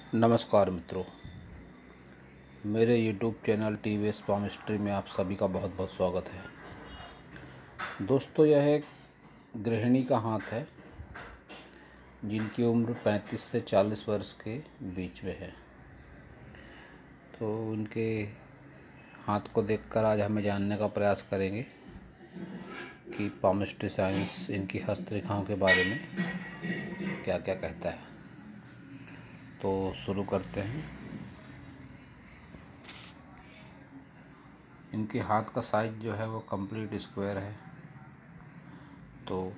नमस्कार मित्रों, मेरे YouTube चैनल TVS पामिस्ट्री में आप सभी का बहुत बहुत स्वागत है। दोस्तों, यह एक गृहिणी का हाथ है जिनकी उम्र 35 से 40 वर्ष के बीच में है। तो उनके हाथ को देखकर आज हमें जानने का प्रयास करेंगे कि पामिस्ट्री साइंस इनकी हस्तरेखाओं के बारे में क्या क्या कहता है। तो शुरू करते हैं। इनके हाथ का साइज जो है वो कंप्लीट स्क्वायर है। तो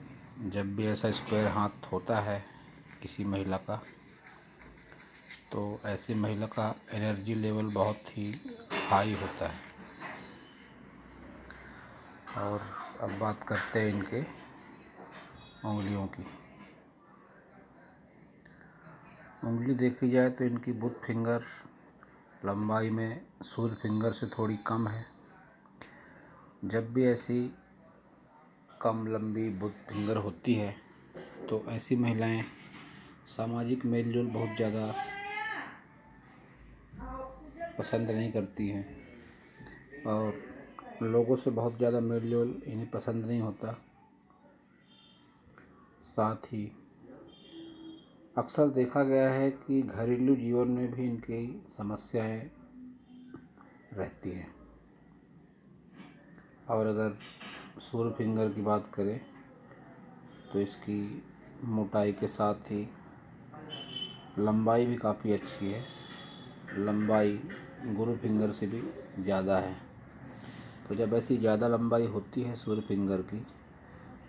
जब भी ऐसा स्क्वायर हाथ होता है किसी महिला का, तो ऐसी महिला का एनर्जी लेवल बहुत ही हाई होता है। और अब बात करते हैं इनके उंगलियों की। उंगली देखी जाए तो इनकी बुथ फिंगर लंबाई में सूर्य फिंगर से थोड़ी कम है। जब भी ऐसी कम लंबी बुथ फिंगर होती है तो ऐसी महिलाएं सामाजिक मेलजोल बहुत ज़्यादा पसंद नहीं करती हैं और लोगों से बहुत ज़्यादा मेलजोल इन्हें पसंद नहीं होता। साथ ही अक्सर देखा गया है कि घरेलू जीवन में भी इनकी समस्याएं रहती हैं। और अगर सूर्य फिंगर की बात करें तो इसकी मोटाई के साथ ही लंबाई भी काफ़ी अच्छी है। लंबाई गुरु फिंगर से भी ज़्यादा है। तो जब ऐसी ज़्यादा लंबाई होती है सूर्य फिंगर की,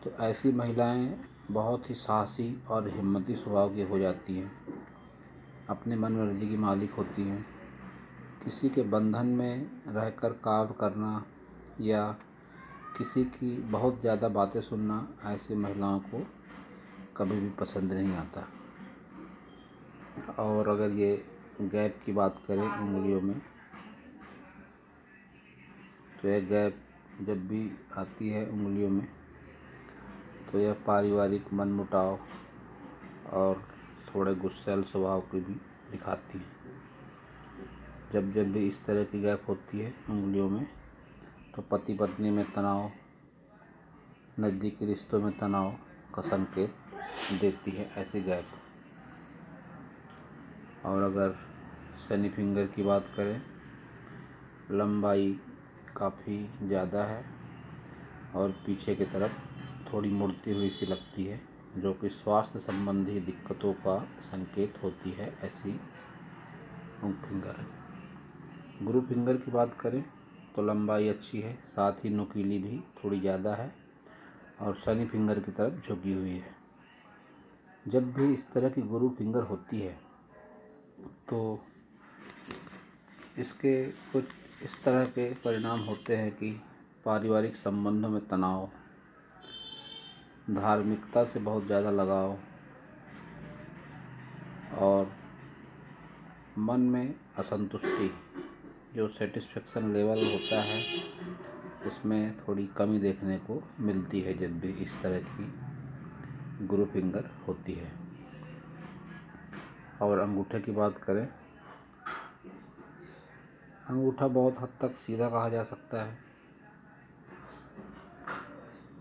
तो ऐसी महिलाएं बहुत ही साहसी और हिम्मती स्वभाव की हो जाती हैं। अपने मन मर्जी की मालिक होती हैं। किसी के बंधन में रहकर कार्य करना या किसी की बहुत ज़्यादा बातें सुनना ऐसी महिलाओं को कभी भी पसंद नहीं आता। और अगर ये गैप की बात करें उंगलियों में, तो यह गैप जब भी आती है उंगलियों में तो यह पारिवारिक मनमुटाव और थोड़े गुस्सैल स्वभाव की भी दिखाती है। जब भी इस तरह की गैप होती है उंगलियों में तो पति पत्नी में तनाव, नज़दीकी रिश्तों में तनाव का संकेत देती है ऐसी गैप। और अगर शनि फिंगर की बात करें, लंबाई काफ़ी ज़्यादा है और पीछे की तरफ थोड़ी मुड़ती हुई सी लगती है, जो कि स्वास्थ्य संबंधी दिक्कतों का संकेत होती है ऐसी फिंगर। गुरु फिंगर की बात करें तो लंबाई अच्छी है, साथ ही नुकीली भी थोड़ी ज़्यादा है और शनि फिंगर की तरफ झुकी हुई है। जब भी इस तरह की गुरु फिंगर होती है तो इसके कुछ इस तरह के परिणाम होते हैं कि पारिवारिक संबंधों में तनाव, धार्मिकता से बहुत ज़्यादा लगाव और मन में असंतुष्टि, जो सेटिस्फेक्शन लेवल होता है उसमें थोड़ी कमी देखने को मिलती है जब भी इस तरह की गुरु फिंगर होती है। और अंगूठे की बात करें, अंगूठा बहुत हद तक सीधा कहा जा सकता है।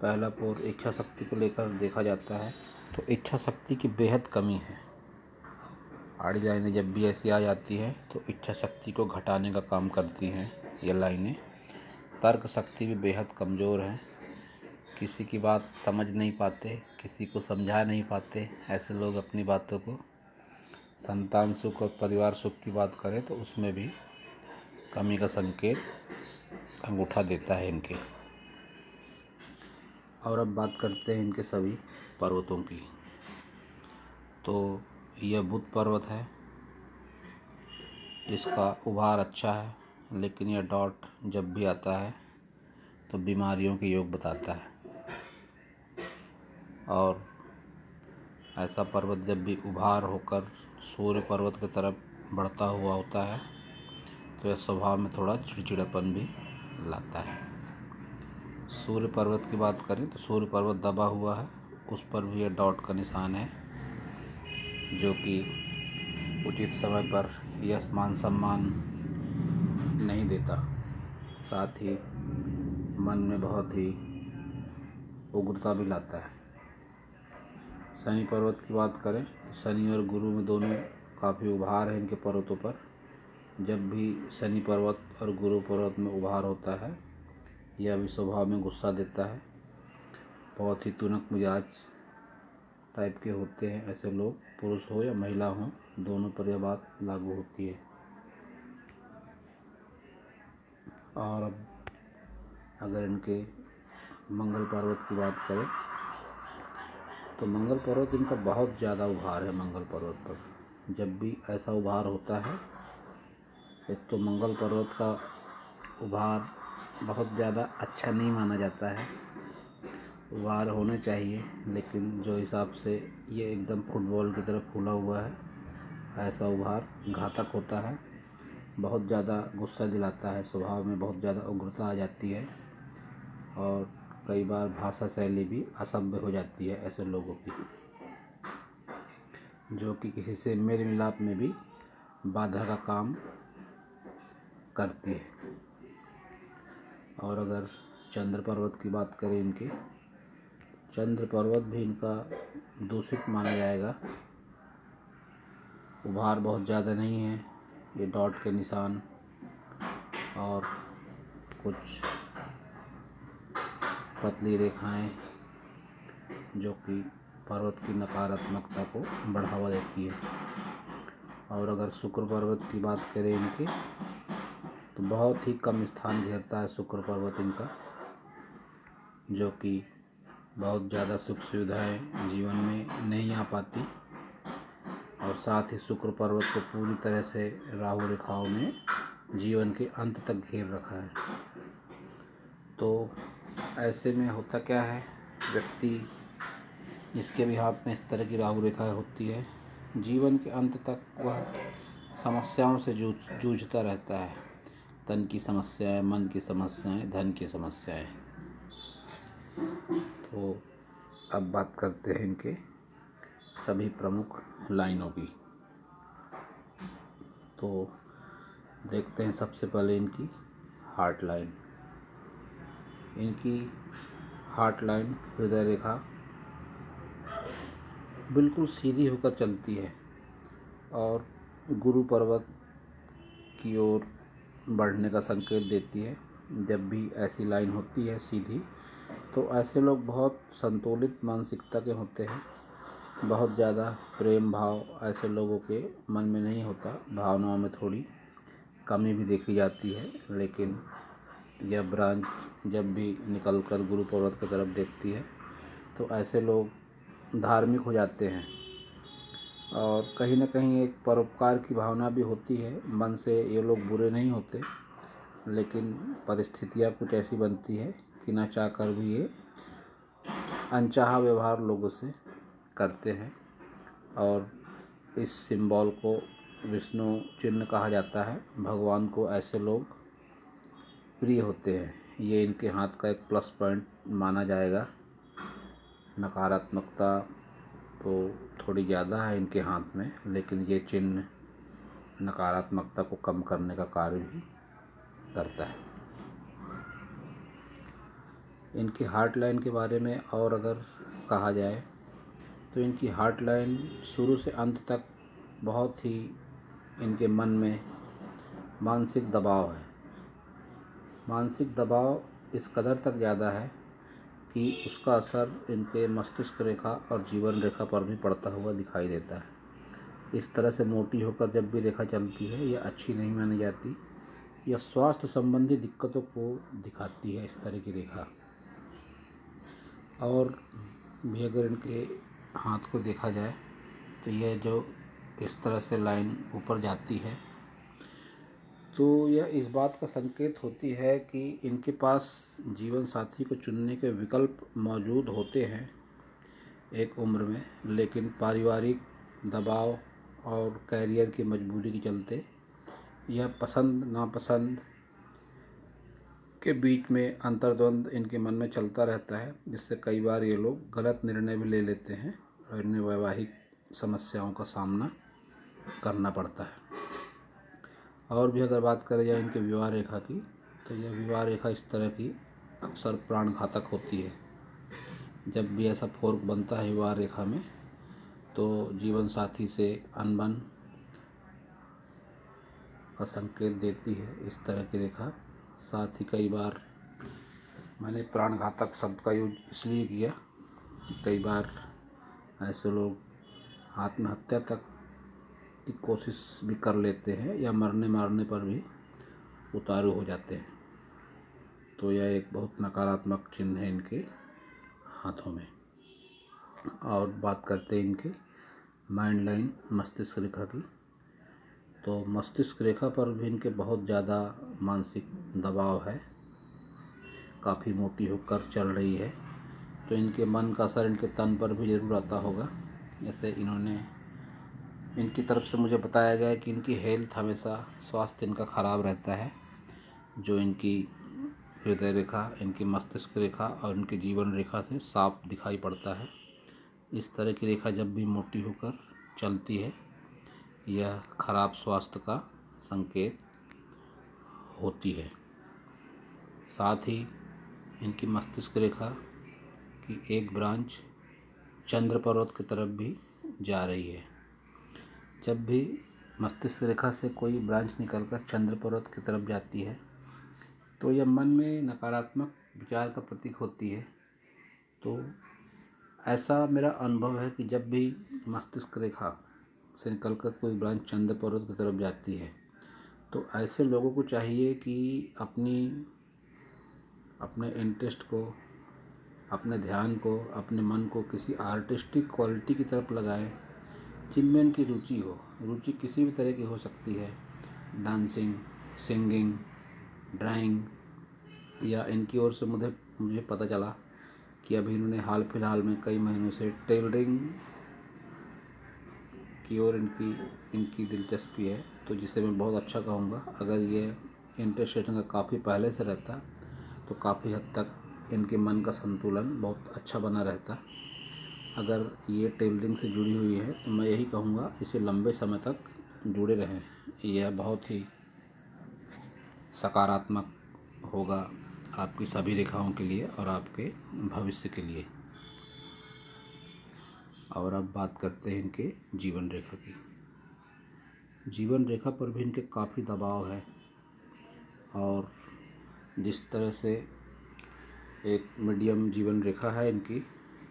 पहला पोर इच्छा शक्ति को लेकर देखा जाता है तो इच्छा शक्ति की बेहद कमी है। आड़ी लाइनें जब भी ऐसी आ जाती हैं तो इच्छा शक्ति को घटाने का काम करती हैं ये लाइनें। तर्क शक्ति भी बेहद कमज़ोर है। किसी की बात समझ नहीं पाते, किसी को समझा नहीं पाते ऐसे लोग अपनी बातों को। संतान सुख और परिवार सुख की बात करें तो उसमें भी कमी का संकेत अंगूठा देता है इनके। और अब बात करते हैं इनके सभी पर्वतों की। तो यह बुध पर्वत है, इसका उभार अच्छा है, लेकिन यह डॉट जब भी आता है तो बीमारियों के योग बताता है। और ऐसा पर्वत जब भी उभार होकर सूर्य पर्वत की तरफ बढ़ता हुआ होता है तो यह स्वभाव में थोड़ा चिड़चिड़ापन भी लाता है। सूर्य पर्वत की बात करें तो सूर्य पर्वत दबा हुआ है, उस पर भी यह डॉट का निशान है, जो कि उचित समय पर यश मान सम्मान नहीं देता, साथ ही मन में बहुत ही उग्रता भी लाता है। शनि पर्वत की बात करें तो शनि और गुरु में दोनों काफ़ी उभार है इनके पर्वतों पर। जब भी शनि पर्वत और गुरु पर्वत में उभार होता है, यह भी स्वभाव में गुस्सा देता है। बहुत ही तुनक मिजाज टाइप के होते हैं ऐसे लोग, पुरुष हो या महिला हो, दोनों पर यह बात लागू होती है। और अब अगर इनके मंगल पर्वत की बात करें तो मंगल पर्वत इनका बहुत ज़्यादा उभार है। मंगल पर्वत पर जब भी ऐसा उभार होता है, एक तो मंगल पर्वत का उभार बहुत ज़्यादा अच्छा नहीं माना जाता है। उभार होने चाहिए, लेकिन जो हिसाब से ये एकदम फुटबॉल की तरह फूला हुआ है, ऐसा उभार घातक होता है। बहुत ज़्यादा गुस्सा दिलाता है, स्वभाव में बहुत ज़्यादा उग्रता आ जाती है और कई बार भाषा शैली भी असभ्य हो जाती है ऐसे लोगों की, जो कि किसी से मेल मिलाप में भी बाधा का काम करती है। और अगर चंद्र पर्वत की बात करें, इनके चंद्र पर्वत भी इनका दूषित माना जाएगा। उभार बहुत ज़्यादा नहीं है, ये डॉट के निशान और कुछ पतली रेखाएं जो कि पर्वत की नकारात्मकता को बढ़ावा देती है। और अगर शुक्र पर्वत की बात करें इनके, तो बहुत ही कम स्थान घेरता है शुक्र पर्वत इनका, जो कि बहुत ज़्यादा सुख सुविधाएं जीवन में नहीं आ पाती। और साथ ही शुक्र पर्वत को पूरी तरह से राहु रेखाओं ने जीवन के अंत तक घेर रखा है। तो ऐसे में होता क्या है, व्यक्ति जिसके भी हाथ में इस तरह की राहु रेखाएं होती है, जीवन के अंत तक वह समस्याओं से जूझता रहता है। तन की समस्याएं, मन की समस्याएं, धन की समस्याएं। तो अब बात करते हैं इनके सभी प्रमुख लाइनों की। तो देखते हैं सबसे पहले इनकी हार्ट लाइन। इनकी हार्ट लाइन, हृदय रेखा बिल्कुल सीधी होकर चलती है और गुरु पर्वत की ओर बढ़ने का संकेत देती है। जब भी ऐसी लाइन होती है सीधी, तो ऐसे लोग बहुत संतुलित मानसिकता के होते हैं। बहुत ज़्यादा प्रेम भाव ऐसे लोगों के मन में नहीं होता, भावनाओं में थोड़ी कमी भी देखी जाती है। लेकिन यह ब्रांच जब भी निकलकर गुरु पर्वत की तरफ देखती है, तो ऐसे लोग धार्मिक हो जाते हैं और कहीं ना कहीं एक परोपकार की भावना भी होती है। मन से ये लोग बुरे नहीं होते, लेकिन परिस्थितियाँ कुछ ऐसी बनती है कि ना चाह कर भी ये अनचाहा व्यवहार लोगों से करते हैं। और इस सिंबल को विष्णु चिन्ह कहा जाता है। भगवान को ऐसे लोग प्रिय होते हैं। ये इनके हाथ का एक प्लस पॉइंट माना जाएगा। नकारात्मकता तो थोड़ी ज़्यादा है इनके हाथ में, लेकिन ये चिन्ह नकारात्मकता को कम करने का कार्य भी करता है। इनकी हार्ट लाइन के बारे में और अगर कहा जाए तो इनकी हार्ट लाइन शुरू से अंत तक बहुत ही इनके मन में मानसिक दबाव है। मानसिक दबाव इस कदर तक ज़्यादा है कि उसका असर इनके मस्तिष्क रेखा और जीवन रेखा पर भी पड़ता हुआ दिखाई देता है। इस तरह से मोटी होकर जब भी रेखा चलती है, यह अच्छी नहीं मानी जाती। यह स्वास्थ्य संबंधी दिक्कतों को दिखाती है इस तरह की रेखा। और भी अगर इनके हाथ को देखा जाए तो यह जो इस तरह से लाइन ऊपर जाती है, तो यह इस बात का संकेत होती है कि इनके पास जीवन साथी को चुनने के विकल्प मौजूद होते हैं एक उम्र में, लेकिन पारिवारिक दबाव और कैरियर की मजबूरी के चलते यह पसंद नापसंद के बीच में अंतर्द्वंद इनके मन में चलता रहता है, जिससे कई बार ये लोग गलत निर्णय भी ले लेते हैं और इन्हें वैवाहिक समस्याओं का सामना करना पड़ता है। और भी अगर बात करें जाए इनके विवाह रेखा की, तो यह विवाह रेखा इस तरह की अक्सर प्राणघातक होती है। जब भी ऐसा फोर्क बनता है विवाह रेखा में, तो जीवन साथी से अनबन का संकेत देती है इस तरह की रेखा। साथ ही कई बार मैंने प्राणघातक शब्द का यूज इसलिए किया कि कई बार ऐसे लोग आत्महत्या तक की कोशिश भी कर लेते हैं या मरने मारने पर भी उतारू हो जाते हैं। तो यह एक बहुत नकारात्मक चिन्ह है इनके हाथों में। और बात करते हैं इनके माइंड लाइन मस्तिष्क रेखा की, तो मस्तिष्क रेखा पर भी इनके बहुत ज़्यादा मानसिक दबाव है, काफ़ी मोटी होकर चल रही है। तो इनके मन का असर इनके तन पर भी ज़रूर आता होगा। जैसे इनकी तरफ से मुझे बताया गया है कि इनकी हेल्थ हमेशा, स्वास्थ्य इनका ख़राब रहता है। जो इनकी हृदय रेखा, इनकी मस्तिष्क रेखा और इनकी जीवन रेखा से साफ दिखाई पड़ता है। इस तरह की रेखा जब भी मोटी होकर चलती है, यह खराब स्वास्थ्य का संकेत होती है। साथ ही इनकी मस्तिष्क रेखा की एक ब्रांच चंद्र पर्वत की तरफ भी जा रही है। जब भी मस्तिष्क रेखा से कोई ब्रांच निकलकर चंद्र पर्वत की तरफ जाती है, तो यह मन में नकारात्मक विचार का प्रतीक होती है। तो ऐसा मेरा अनुभव है कि जब भी मस्तिष्क रेखा से निकलकर कोई ब्रांच चंद्र पर्वत की तरफ जाती है, तो ऐसे लोगों को चाहिए कि अपने इंटरेस्ट को, अपने ध्यान को, अपने मन को किसी आर्टिस्टिक क्वालिटी की तरफ लगाएं जिनमें इनकी रुचि हो। रुचि किसी भी तरह की हो सकती है, डांसिंग, सिंगिंग, ड्राइंग, या इनकी ओर से मुझे पता चला कि अभी इन्होंने हाल फिलहाल में कई महीनों से टेलरिंग की ओर इनकी दिलचस्पी है। तो जिसे मैं बहुत अच्छा कहूँगा। अगर ये इंटरेस्ट इनका काफ़ी पहले से रहता तो काफ़ी हद तक इनके मन का संतुलन बहुत अच्छा बना रहता। अगर ये टेलरिंग से जुड़ी हुई है तो मैं यही कहूँगा इसे लंबे समय तक जुड़े रहें। यह बहुत ही सकारात्मक होगा आपकी सभी रेखाओं के लिए और आपके भविष्य के लिए। और अब बात करते हैं इनके जीवन रेखा की। जीवन रेखा पर भी इनके काफ़ी दबाव है, और जिस तरह से एक मीडियम जीवन रेखा है इनकी,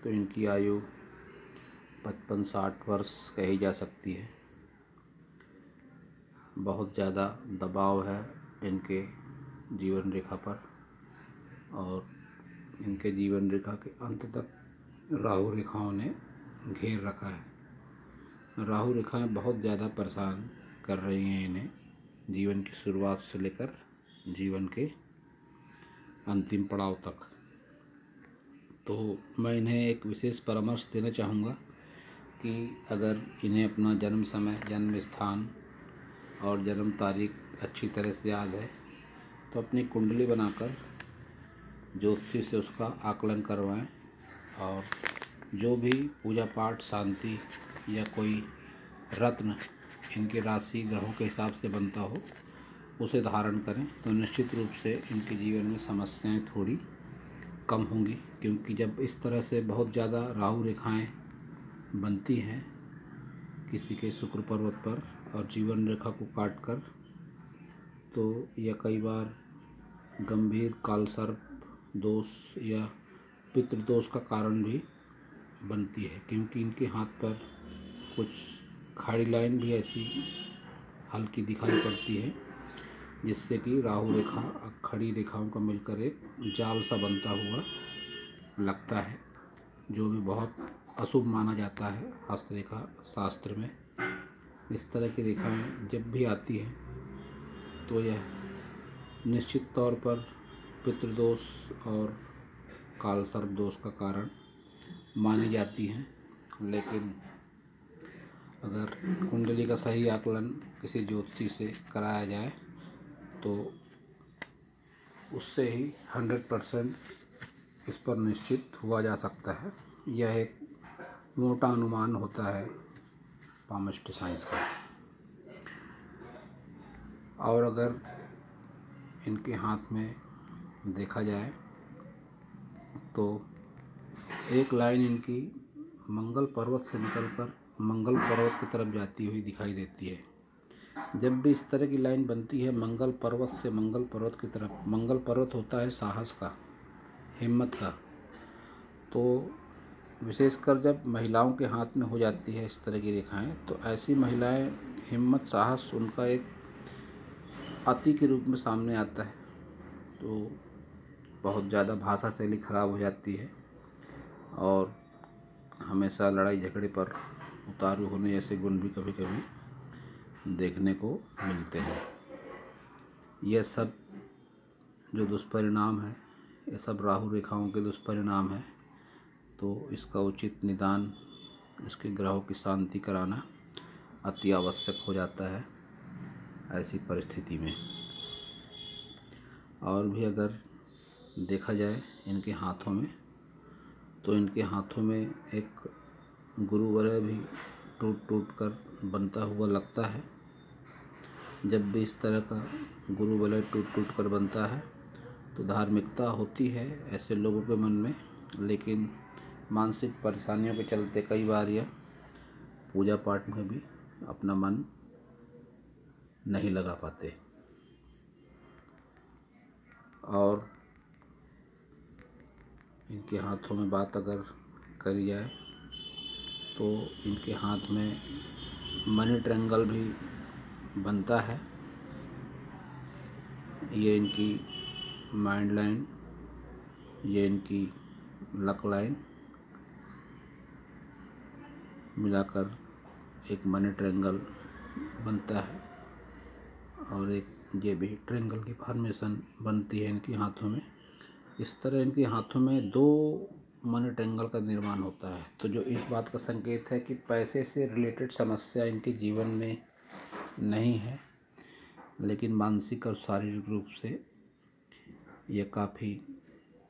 तो इनकी आयु 55-60 वर्ष कही जा सकती है। बहुत ज़्यादा दबाव है इनके जीवन रेखा पर, और इनके जीवन रेखा के अंत तक राहु रेखाओं ने घेर रखा है। राहु रेखाएं बहुत ज़्यादा परेशान कर रही हैं इन्हें, जीवन की शुरुआत से लेकर जीवन के अंतिम पड़ाव तक। तो मैं इन्हें एक विशेष परामर्श देना चाहूँगा कि अगर इन्हें अपना जन्म समय, जन्म स्थान और जन्म तारीख अच्छी तरह से याद है, तो अपनी कुंडली बनाकर ज्योतिषी से उसका आकलन करवाएं, और जो भी पूजा पाठ, शांति या कोई रत्न इनके राशि ग्रहों के हिसाब से बनता हो, उसे धारण करें तो निश्चित रूप से इनके जीवन में समस्याएं थोड़ी कम होंगी। क्योंकि जब इस तरह से बहुत ज़्यादा राहु रेखाएं बनती हैं किसी के शुक्र पर्वत पर और जीवन रेखा को काट कर, तो यह कई बार गंभीर कालसर्प दोष या पितृदोष का कारण भी बनती है। क्योंकि इनके हाथ पर कुछ खाड़ी लाइन भी ऐसी हल्की दिखाई पड़ती है, जिससे कि राहु रेखा खड़ी रेखाओं का मिलकर एक जाल सा बनता हुआ लगता है, जो भी बहुत अशुभ माना जाता है हस्तरेखा शास्त्र में। इस तरह की रेखाएं जब भी आती हैं तो यह निश्चित तौर पर पितृदोष और कालसर्प दोष का कारण मानी जाती हैं। लेकिन अगर कुंडली का सही आकलन किसी ज्योतिषी से कराया जाए तो उससे ही 100% इस पर निश्चित हुआ जा सकता है। यह एक मोटा अनुमान होता है पामिस्ट्री साइंस का। और अगर इनके हाथ में देखा जाए तो एक लाइन इनकी मंगल पर्वत से निकलकर मंगल पर्वत की तरफ जाती हुई दिखाई देती है। जब भी इस तरह की लाइन बनती है मंगल पर्वत से मंगल पर्वत की तरफ, मंगल पर्वत होता है साहस का, हिम्मत का, तो विशेषकर जब महिलाओं के हाथ में हो जाती है इस तरह की रेखाएं, तो ऐसी महिलाएं हिम्मत, साहस उनका एक अति के रूप में सामने आता है। तो बहुत ज़्यादा भाषा शैली खराब हो जाती है और हमेशा लड़ाई झगड़े पर उतारू होने जैसे गुण भी कभी कभी देखने को मिलते हैं। यह सब जो दुष्परिणाम है, ये सब राहु रेखाओं के दुष्परिणाम है। तो इसका उचित निदान, इसके ग्रहों की शांति कराना अति आवश्यक हो जाता है ऐसी परिस्थिति में। और भी अगर देखा जाए इनके हाथों में, तो इनके हाथों में एक गुरु वलय भी टूट टूट कर बनता हुआ लगता है। जब भी इस तरह का गुरु वलय टूट टूट कर बनता है तो धार्मिकता होती है ऐसे लोगों के मन में, लेकिन मानसिक परेशानियों के चलते कई बार यह पूजा पाठ में भी अपना मन नहीं लगा पाते। और इनके हाथों में बात अगर करी जाए तो इनके हाथ में मनी ट्रायंगल भी बनता है। ये इनकी माइंड लाइन, ये इनकी लक लाइन मिलाकर एक मनी ट्रायंगल बनता है और एक ये भी ट्रायंगल की फॉर्मेशन बनती है इनके हाथों में। इस तरह इनके हाथों में 2 मनी ट्रायंगल का निर्माण होता है, तो जो इस बात का संकेत है कि पैसे से रिलेटेड समस्या इनके जीवन में नहीं है, लेकिन मानसिक और शारीरिक रूप से यह काफ़ी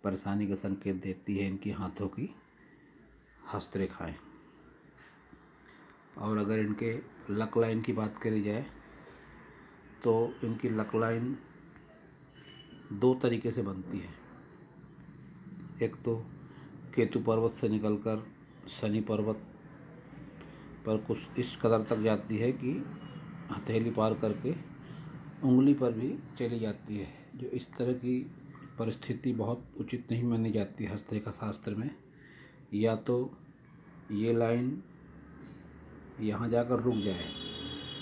परेशानी का संकेत देती है इनकी हाथों की हस्तरेखाएं। और अगर इनके लक लाइन की बात करी जाए तो इनकी लक लाइन 2 तरीके से बनती है। एक तो केतु पर्वत से निकलकर शनि पर्वत पर कुछ इस कदर तक जाती है कि हथेली पार करके उंगली पर भी चली जाती है, जो इस तरह की परिस्थिति बहुत उचित नहीं मानी जाती हस्तरेखा शास्त्र में। या तो ये लाइन यहाँ जाकर रुक जाए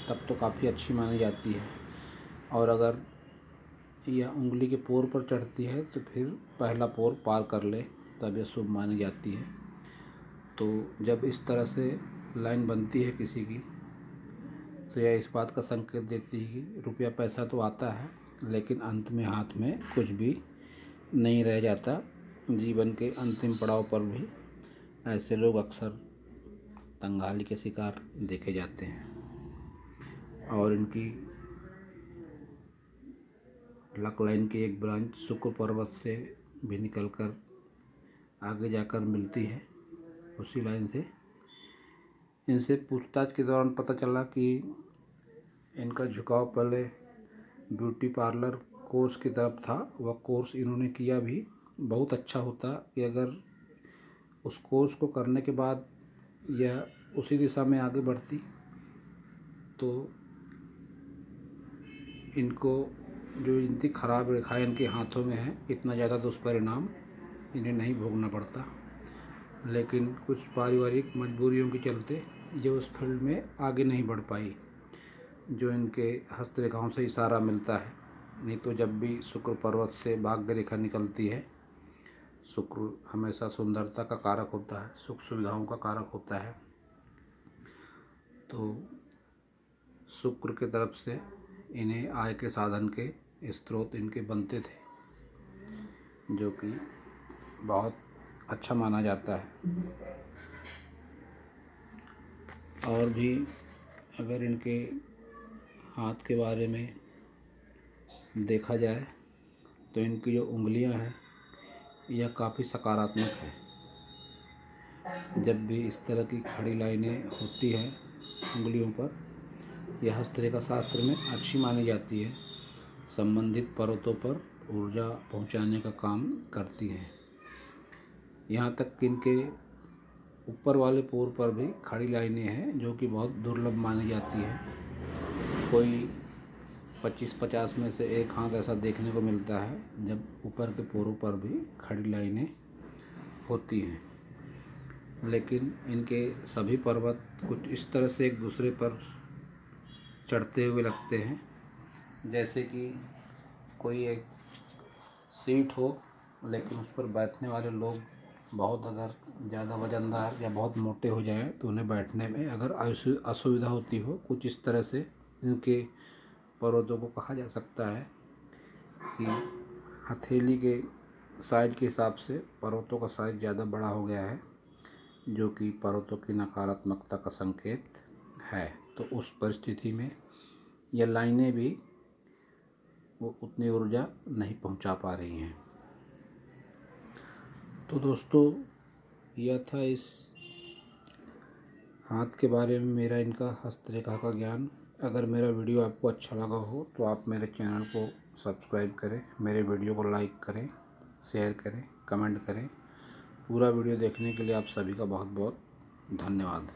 तब तो काफ़ी अच्छी मानी जाती है, और अगर यह उंगली के पोर पर चढ़ती है तो फिर पहला पोर पार कर ले तब यह शुभ मानी जाती है। तो जब इस तरह से लाइन बनती है किसी की, तो यह इस बात का संकेत देती है कि रुपया पैसा तो आता है लेकिन अंत में हाथ में कुछ भी नहीं रह जाता। जीवन के अंतिम पड़ाव पर भी ऐसे लोग अक्सर तंगाली के शिकार देखे जाते हैं। और इनकी लक लाइन की एक ब्रांच शुक्र पर्वत से भी निकलकर आगे जाकर मिलती है उसी लाइन से। इनसे पूछताछ के दौरान पता चला कि इनका झुकाव पहले ब्यूटी पार्लर कोर्स की तरफ था। वह कोर्स इन्होंने किया भी, बहुत अच्छा होता कि अगर उस कोर्स को करने के बाद यह उसी दिशा में आगे बढ़ती तो इनको जो इतनी खराब रेखाएं इनके हाथों में है, इतना ज़्यादा दुष्परिणाम इन्हें नहीं भोगना पड़ता। लेकिन कुछ पारिवारिक मजबूरियों के चलते ये उस फील्ड में आगे नहीं बढ़ पाई जो इनके हस्तरेखाओं से इशारा मिलता है। नहीं तो जब भी शुक्र पर्वत से भाग्य रेखा निकलती है, शुक्र हमेशा सुंदरता का कारक होता है, सुख सुविधाओं का कारक होता है, तो शुक्र के तरफ से इन्हें आय के साधन के स्रोत इनके बनते थे, जो कि बहुत अच्छा माना जाता है। और भी अगर इनके हाथ के बारे में देखा जाए तो इनकी जो उंगलियां हैं यह काफ़ी सकारात्मक है। जब भी इस तरह की खड़ी लाइनें होती हैं उंगलियों पर यह हस्तरेखा शास्त्र में अच्छी मानी जाती है। संबंधित पर्वतों पर ऊर्जा पहुंचाने का काम करती है। यहाँ तक कि इनके ऊपर वाले पोर पर भी खड़ी लाइनें हैं जो कि बहुत दुर्लभ मानी जाती है। कोई 25-50 में से एक हाथ ऐसा देखने को मिलता है जब ऊपर के पोरों पर भी खड़ी लाइनें होती हैं। लेकिन इनके सभी पर्वत कुछ इस तरह से एक दूसरे पर चढ़ते हुए लगते हैं जैसे कि कोई एक सीट हो, लेकिन उस पर बैठने वाले लोग बहुत अगर ज़्यादा वजनदार या बहुत मोटे हो जाएं तो उन्हें बैठने में अगर असुविधा होती हो, कुछ इस तरह से इनके पर्वतों को कहा जा सकता है कि हथेली के साइज के हिसाब से पर्वतों का साइज ज़्यादा बड़ा हो गया है, जो कि पर्वतों की नकारात्मकता का संकेत है। तो उस परिस्थिति में यह लाइनें भी वो उतनी ऊर्जा नहीं पहुंचा पा रही हैं। तो दोस्तों, यह था इस हाथ के बारे में मेरा इनका हस्तरेखा का ज्ञान। अगर मेरा वीडियो आपको अच्छा लगा हो तो आप मेरे चैनल को सब्सक्राइब करें, मेरे वीडियो को लाइक करें, शेयर करें, कमेंट करें। पूरा वीडियो देखने के लिए आप सभी का बहुत बहुत धन्यवाद।